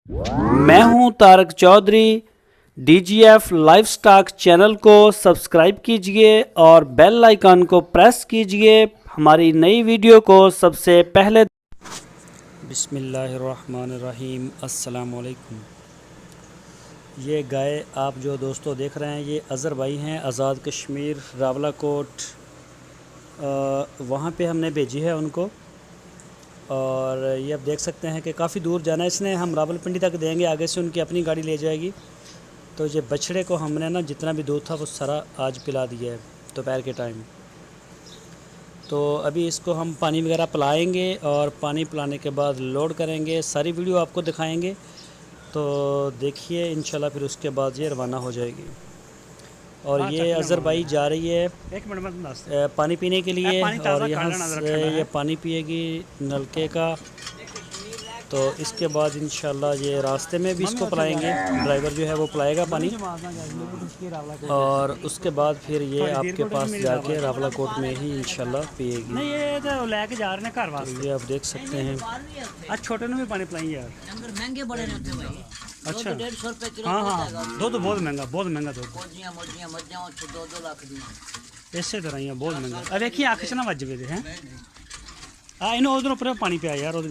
मैं हूं Tarak Chaudhary. DGF livestock channel को सब्सक्राइब कीजिए और बेल आइकन को प्रेस कीजिए हमारी नई वीडियो को सबसे पहले। बिस्मिल्लाहिर्रहमानिर्रहीम, अस्सलाम वालेकुम। ये गाय आप जो दोस्तों देख रहे हैं ये अज़हर भाई हैं, आज़ाद कश्मीर रावलाकोट। वहाँ पे हमने भेजी है उनको और ये आप देख सकते हैं कि काफ़ी दूर जाना है इसने। हम रावलपिंडी तक देंगे, आगे से उनकी अपनी गाड़ी ले जाएगी। तो ये बछड़े को हमने ना जितना भी दूध था वो सारा आज पिला दिया है दोपहर के टाइम। तो अभी इसको हम पानी वगैरह पिलाएंगे और पानी पिलाने के बाद लोड करेंगे। सारी वीडियो आपको दिखाएंगे, तो देखिए इंशाल्लाह। फिर उसके बाद ये रवाना हो जाएगी। और ये अज़हर भाई जा रही है पानी पीने के लिए और यहाँ से ये पानी पिएगी नलके का। तो इसके बाद इंशाल्लाह ये रास्ते में भी इसको पिलाएंगे, ड्राइवर जो है वो पिलाएगा पानी। और उसके बाद फिर ये आपके पास जाके रावलाकोट में ही इंशाल्लाह पिएगी। नहीं ये तो लेके जा रहे हैं घर वास्ते। ये आप देख सकते हैं। आज छोटे ने भी पानी पिलाएंगे यार, महंगे बड़े रहते भाई। अच्छा 150 रुपए किलो। हाँ, दूध तो बहुत महंगा दूध। दो लाख दी इसे तरह ही बहुत महंगा। अब देखिए आँख च ना वज वे हैं। हाँ इन्हों उधर उपर पानी पिया यार वो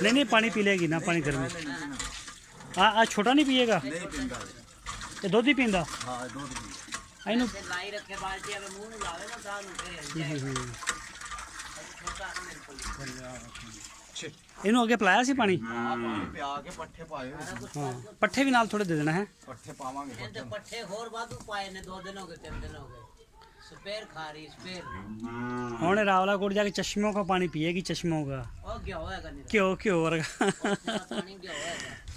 नहीं पानी पी लेगी ना, पानी गर्मी। हाँ आज छोटा नहीं पिएगा, ये दूध ही पींदा। इन्हों अगे पिलाया सी पानी। हाँ पट्ठे भी नाल थोड़े दे देना है। पट्ठे होर वाधू पाए ने 2 दिन हो गए 3 दिन हो गए। स्पेयर खा रही स्पेयर। हमने रावलाकोट जाके चश्मों का पानी पिएगी, चश्मों का। क्यों वर्गा।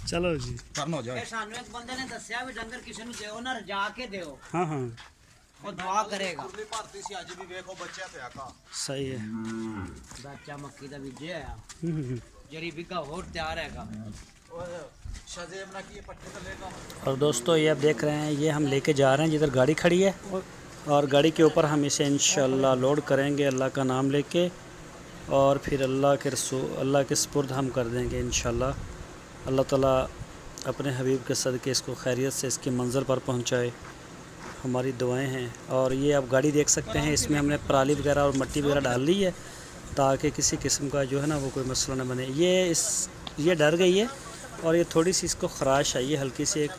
चलो जी करनो जाओ। सानू एक बंदे ने दस्या भी डंगर किसी नु देओ ना रजा के देओ। हाँ वो दुआ करेगा। सही है। बच्चा मक्की दा बीजे है जरी बिका होर तैयार हैगा। और दोस्तों ये आप देख रहे हैं, ये हम लेके जा रहे हैं जिधर गाड़ी खड़ी है और गाड़ी के ऊपर हम इसे इंशाल्लाह लोड करेंगे अल्लाह का नाम लेके। और फिर अल्लाह के सुपुर्द हम कर देंगे इंशाल्लाह। अल्लाह ताला अपने हबीब के सदक़े इसको खैरियत से इसकी मंज़िल पर पहुंचाए, हमारी दुआएं हैं। और ये आप गाड़ी देख सकते हैं, इसमें हमने पराली वगैरह और मट्टी वगैरह डाल ली है ताकि किसी किस्म का जो है ना वो कोई मसला न बने। ये डर गई है और ये थोड़ी सी इसको ख़राश आई है हल्की सी एक।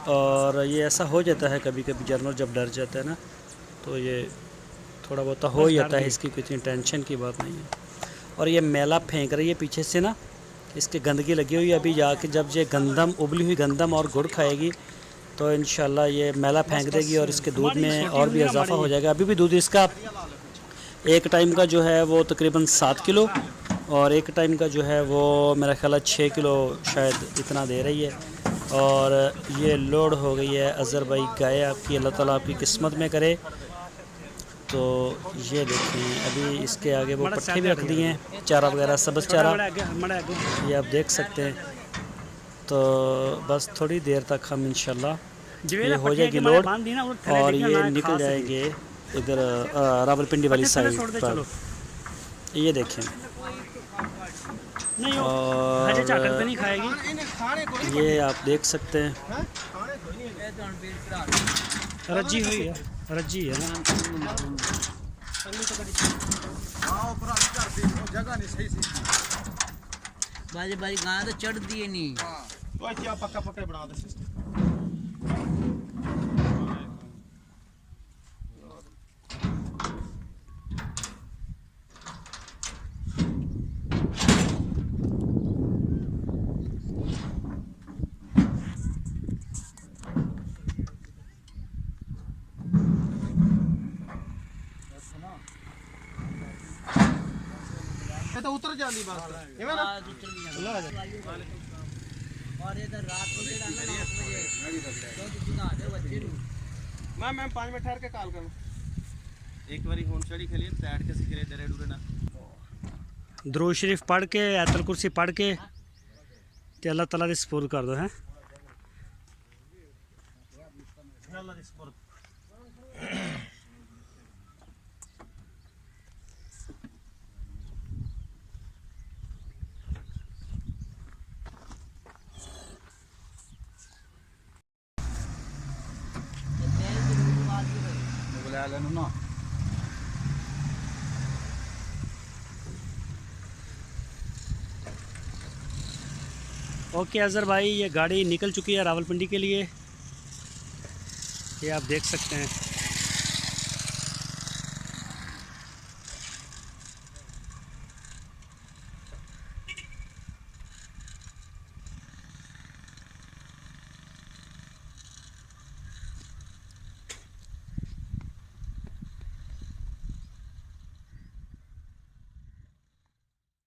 और ये ऐसा हो जाता है कभी कभी, जानवर जब डर जाता है ना तो ये थोड़ा बहुत हो ही जाता है, इसकी कोई इतनी टेंशन की बात नहीं है। और ये मैला फेंक रही है पीछे से ना, इसके गंदगी लगी हुई है। अभी जाके जब ये गंदम उबली हुई गंदम और गुड़ खाएगी तो इंशाल्लाह ये मैला फेंक देगी और इसके दूध में और भी इजाफा हो जाएगा। अभी भी दूध इसका एक टाइम का जो है वो तकरीबन 7 किलो और एक टाइम का जो है वो मेरा ख्याल 6 किलो शायद इतना दे रही है। और ये लोड हो गई है अज़हर भाई गाय आपकी, अल्लाह ताला आपकी किस्मत में करे। तो ये देखें अभी इसके आगे वो पट्टे भी रख दिए हैं, चारा वगैरह सब्ज़ चारा, ये आप देख सकते हैं। तो बस थोड़ी देर तक हम इंशाल्लाह ये हो जाएगी लोड और ये निकल जाएंगे इधर रावलपिंडी वाली साइड पर। ये देखें और नहीं खाएगी, ये आप देख सकते हैं रजी हुई है, रजी है ना। बाजी बाजी गाना तो चढ़ दिए नहीं। पक्का पक्का बना दे सिस्टम। तो उतर जाती बात इवें ना और इधर रात को जेड़ा ना 9 बजे तो दिखा दे बच्चे नु। मैं 5 मिनट ठहर के कॉल करूं। एक बारी फोन चढ़ी खेलिए बैठ के सिखरे दरे डूरे ना दुरूद शरीफ पढ़ के आयतुल कुर्सी पढ़ के ते अल्लाह ताला दे सुपुर्द कर दो हैं। अल्लाह दे सुपुर्द। बैल ना ओके अज़हर भाई, ये गाड़ी निकल चुकी है रावलपिंडी के लिए, ये आप देख सकते हैं।